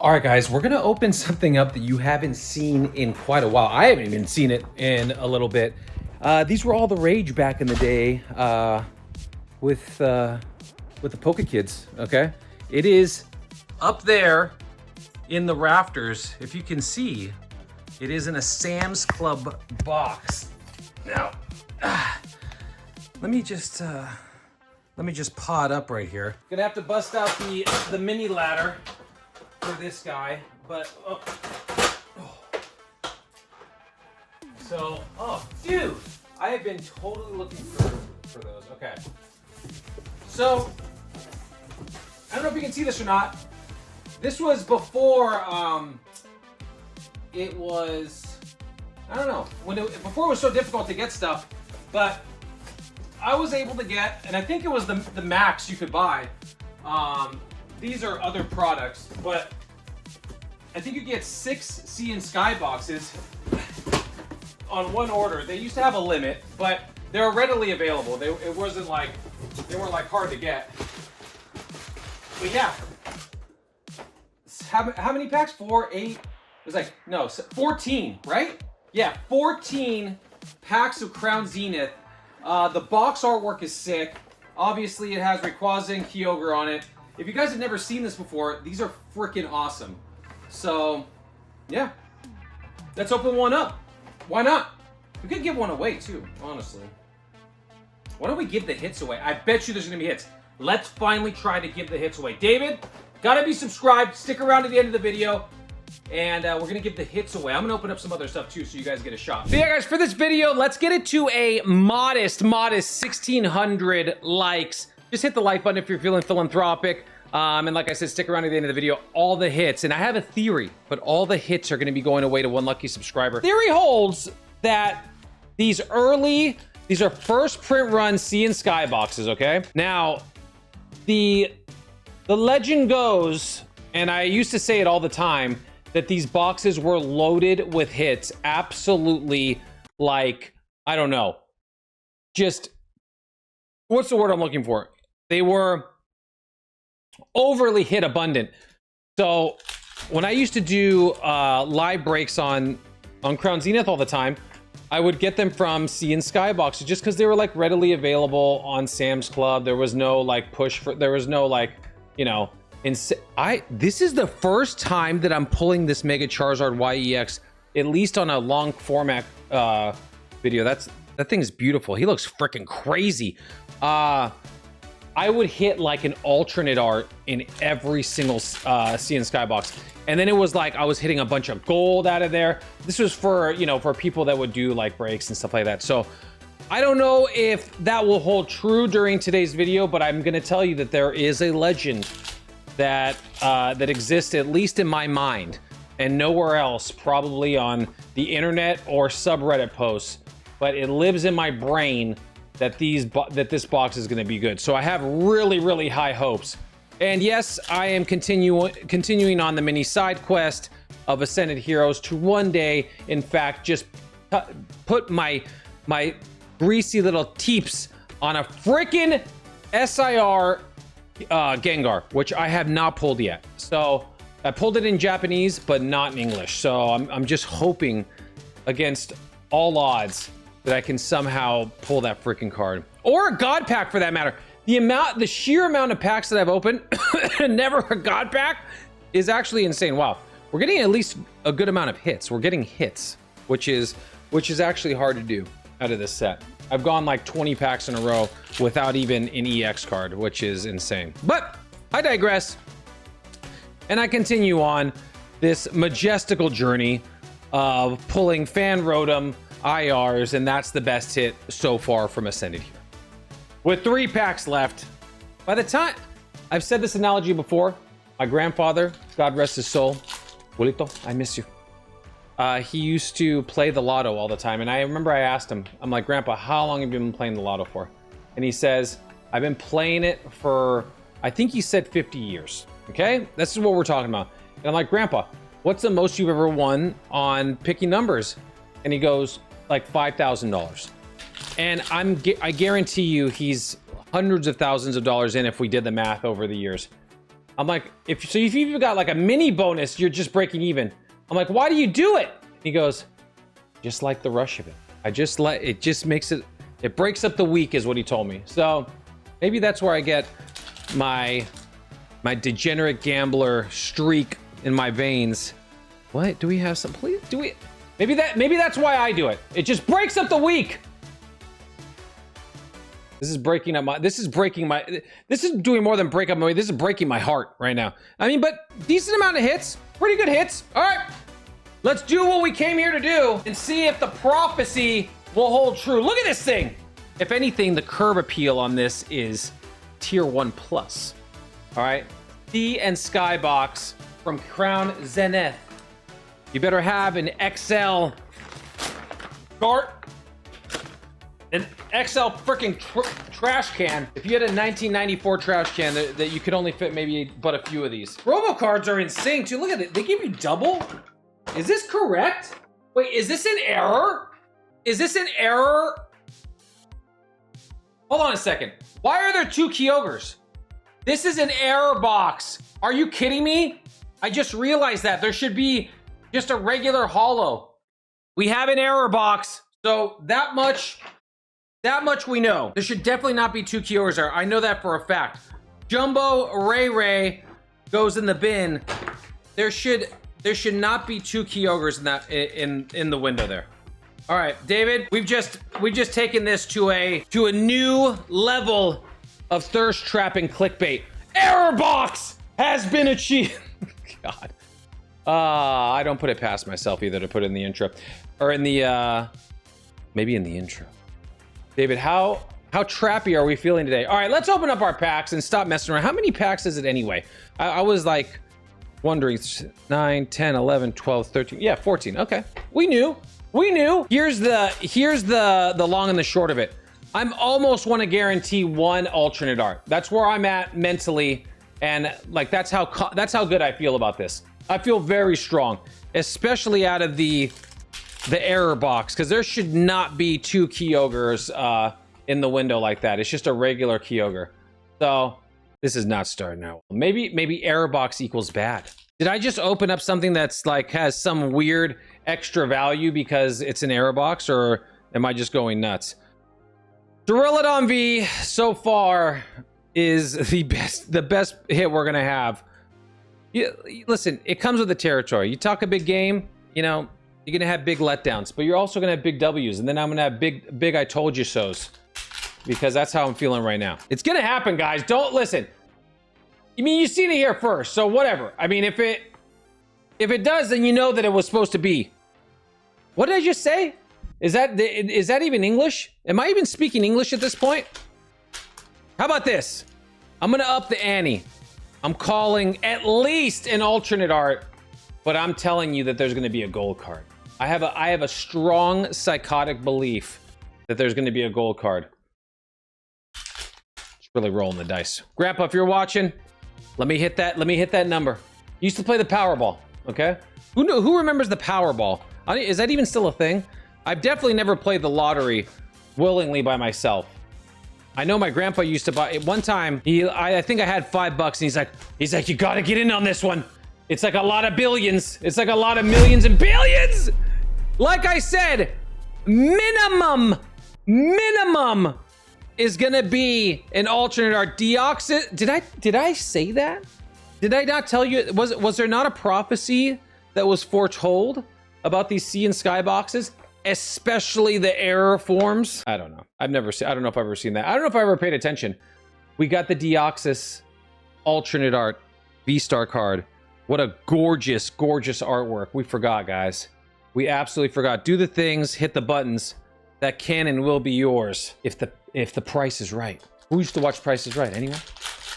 All right, guys, we're gonna open something up that you haven't seen in quite a while. I haven't even seen it in a little bit. These were all the rage back in the day with the Poke Kids. Okay, it is up there in the rafters. If you can see, it is in a Sam's Club box. Now, let me just paw it up right here. Gonna have to bust out the mini ladder for this guy, but dude, I have been totally looking for those. Okay, so I don't know if you can see this or not. This was before it was, I don't know, before it was so difficult to get stuff, but I was able to get, and I think it was the max you could buy. These are other products, but I think you get 6 Sea and Sky boxes on one order. They used to have a limit, but they're readily available. It wasn't like, they weren't like hard to get. But yeah, how many packs? 4, 8? It was like, no, 14, right? Yeah, 14 packs of Crown Zenith. The box artwork is sick. Obviously, it has Rayquaza and Kyogre on it. If you guys have never seen this before, these are freaking awesome. So, yeah. Let's open one up. Why not? We could give one away, too, honestly. Why don't we give the hits away? I bet you there's going to be hits. Let's finally try to give the hits away. David, gotta be subscribed. Stick around to the end of the video. And we're going to give the hits away. I'm going to open up some other stuff, too, so you guys get a shot. But yeah, guys, for this video, let's get it to a modest 1,600 likes. Just hit the like button if you're feeling philanthropic. And like I said, stick around to the end of the video. All the hits, and I have a theory, but all the hits are going to be going away to one lucky subscriber. Theory holds that these are first print run Sea and Sky boxes, okay? Now, the legend goes, and I used to say it all the time, that these boxes were loaded with hits. Absolutely, like, I don't know. Just, what's the word I'm looking for? They were overly hit abundant. So when I used to do live breaks on Crown Zenith all the time, I would get them from Sea and Sky boxes just because they were like readily available on Sam's Club. There was no like push for, there was no like, you know, this is the first time that I'm pulling this Mega Charizard YEX, at least on a long format video. That thing is beautiful. He looks freaking crazy. I would hit like an alternate art in every single Sea and Sky box. And then it was like I was hitting a bunch of gold out of there. This was for, you know, for people that would do like breaks and stuff like that. So I don't know if that will hold true during today's video, but I'm going to tell you that there is a legend that that exists, at least in my mind, and nowhere else, probably on the internet or subreddit posts, but it lives in my brain that this box is going to be good. So I have really, really high hopes. And yes, I am continuing on the mini side quest of Ascended Heroes to one day, in fact, just put my greasy little teeps on a freaking SIR Gengar, which I have not pulled yet. So I pulled it in Japanese, but not in English. So I'm just hoping against all odds that I can somehow pull that freaking card, or a God pack for that matter. The sheer amount of packs that I've opened, never a God pack, is actually insane. Wow, we're getting at least a good amount of hits. We're getting hits, which is actually hard to do out of this set. I've gone like 20 packs in a row without even an EX card, which is insane. But I digress, and I continue on this majestical journey of pulling Fan Rotom IRs, and that's the best hit so far from Ascended here. With 3 packs left, by the time, I've said this analogy before, my grandfather, God rest his soul, Julito, I miss you. He used to play the lotto all the time, and I remember I asked him, I'm like, Grandpa, how long have you been playing the lotto for? And he says, I've been playing it for, I think he said 50 years, okay? This is what we're talking about. And I'm like, Grandpa, what's the most you've ever won on picking numbers? And he goes, like $5,000. And I guarantee you he's hundreds of thousands of dollars in if we did the math over the years. I'm like, if you've even got like a mini bonus, you're just breaking even. I'm like, why do you do it? He goes, just like the rush of it. It just makes it, it breaks up the week is what he told me. So maybe that's where I get my degenerate gambler streak in my veins. What? Do we have some, please? Do we? Maybe that's why I do it. It just breaks up the week. This is breaking up my, this is doing more than break up my week. This is breaking my heart right now. I mean, but decent amount of hits, pretty good hits. All right, let's do what we came here to do and see if the prophecy will hold true. Look at this thing. If anything, the curb appeal on this is tier 1 plus. All right, Sea and Skybox from Crown Zenith. You better have an XL cart, an XL freaking trash can. If you had a 1994 trash can that you could only fit maybe but a few of these. Robo cards are insane too. Look at it. They give you double. Is this correct? Wait, is this an error? Is this an error? Hold on a second. Why are there 2 Kyogres? This is an error box. Are you kidding me? I just realized that. There should be just a regular holo. We have an error box, so that much we know. There should definitely not be 2 Kyogres there. I know that for a fact. Jumbo Ray goes in the bin. There should not be 2 Kyogres in that in the window there. All right, David, we've just taken this to a new level of thirst trapping clickbait. Error box has been achieved. God. I don't put it past myself either to put it in the intro. Or in the, maybe in the intro. David, how trappy are we feeling today? All right, let's open up our packs and stop messing around. How many packs is it anyway? I was like wondering, 9, 10, 11, 12, 13. Yeah, 14. Okay, we knew. Here's the long and the short of it. I'm almost want to guarantee 1 alternate art. That's where I'm at mentally. And like, that's how good I feel about this. I feel very strong, especially out of the error box, because there should not be 2 Kyogres in the window like that. It's just a regular Kyogre. So this is not starting out. Maybe error box equals bad. Did I just open up something that's like has some weird extra value because it's an error box, or am I just going nuts? Duraludon V so far is the best hit we're gonna have. Listen, it comes with the territory. You talk a big game, you know, you're gonna have big letdowns, but you're also gonna have big W's, and then I'm gonna have big I told you so's, because that's how I'm feeling right now. It's gonna happen, guys. Don't listen. I mean, you've seen it here first, so whatever. I mean, if it does, then you know that it was supposed to be. What did I just say? Is that even English? Am I even speaking English at this point? How about this? I'm gonna up the ante. I'm calling at least an alternate art, but I'm telling you that there's gonna be a gold card. I have a strong psychotic belief that there's gonna be a gold card. Just really rolling the dice. Grandpa, if you're watching, let me hit that number. Used to play the Powerball, okay? Who remembers the Powerball? Is that even still a thing? I've definitely never played the lottery willingly by myself. I know my grandpa used to buy it one time. I think I had $5 and he's like, you gotta get in on this one. It's like a lot of billions. It's like a lot of millions and billions. Like I said, minimum is gonna be an alternate art. Deoxys. Did I say that? Did I not tell you? Was there not a prophecy that was foretold about these Sea and Sky boxes? Especially the error forms. I don't know. I don't know if I've ever seen that. I don't know if I ever paid attention. We got the Deoxys alternate art V-Star card. What a gorgeous, gorgeous artwork. We forgot, guys. We absolutely forgot. Do the things, hit the buttons. That can and will be yours if the price is right. Who used to watch Price is Right? Anyone?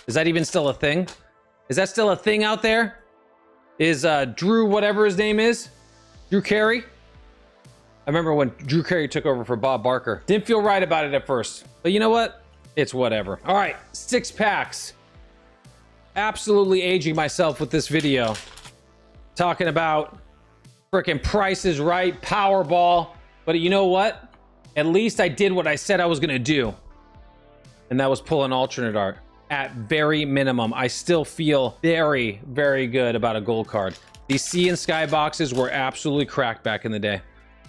Is that even still a thing? Is that still a thing out there? Is Drew, whatever his name is, Drew Carey? I remember when Drew Carey took over for Bob Barker. Didn't feel right about it at first, but you know what? It's whatever. All right, 6 packs. Absolutely aging myself with this video. Talking about freaking Price is Right, Powerball. But you know what? At least I did what I said I was gonna do. And that was pull an alternate art. at very minimum. I still feel very, very good about a gold card. These Sea and Sky boxes were absolutely cracked back in the day.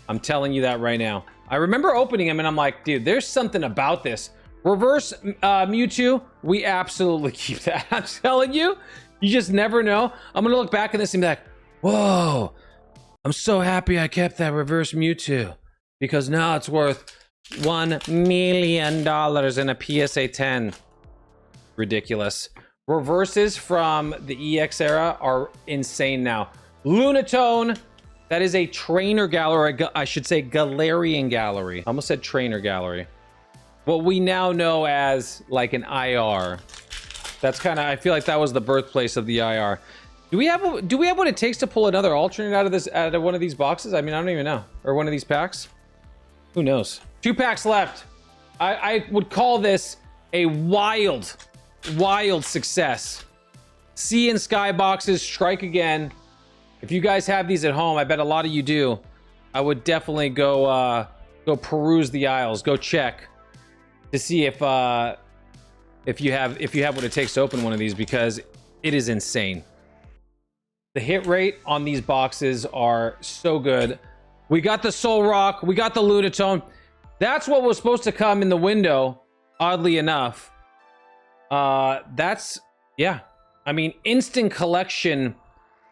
I'm telling you that right now. I remember opening them and I'm like, dude, there's something about this. Reverse Mewtwo, we absolutely keep that. I'm telling you, you just never know. I'm gonna look back at this and be like, whoa, I'm so happy I kept that reverse Mewtwo because now it's worth $1 million in a PSA 10. Ridiculous. Reverses from the EX era are insane now. Lunatone, that is a trainer gallery. I should say Galarian gallery. I almost said trainer gallery. What we now know as like an IR. That's kind of, I feel like that was the birthplace of the IR. Do we have what it takes to pull another alternate out of one of these boxes? I mean, I don't even know. Or one of these packs? Who knows? 2 packs left. I would call this a wild success. Sea and Sky boxes strike again. If you guys have these at home, I bet a lot of you do. I would definitely go peruse the aisles, go check to see if you have what it takes to open one of these, because it is insane. The hit rate on these boxes are so good. We got the Soul Rock, we got the Lunatone. That's what was supposed to come in the window, oddly enough. Yeah. I mean, instant collection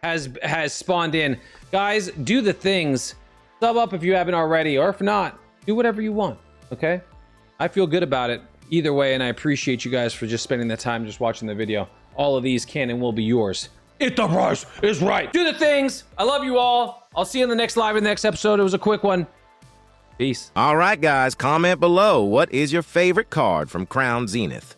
has spawned in. Guys, do the things. Sub up if you haven't already, or if not, do whatever you want, okay? I feel good about it either way, and I appreciate you guys for just spending the time just watching the video. All of these can and will be yours if the price is right. Do the things. I love you all. I'll see you in the next live in the next episode. It was a quick one. Peace. All right, guys, comment below. What is your favorite card from Crown Zenith?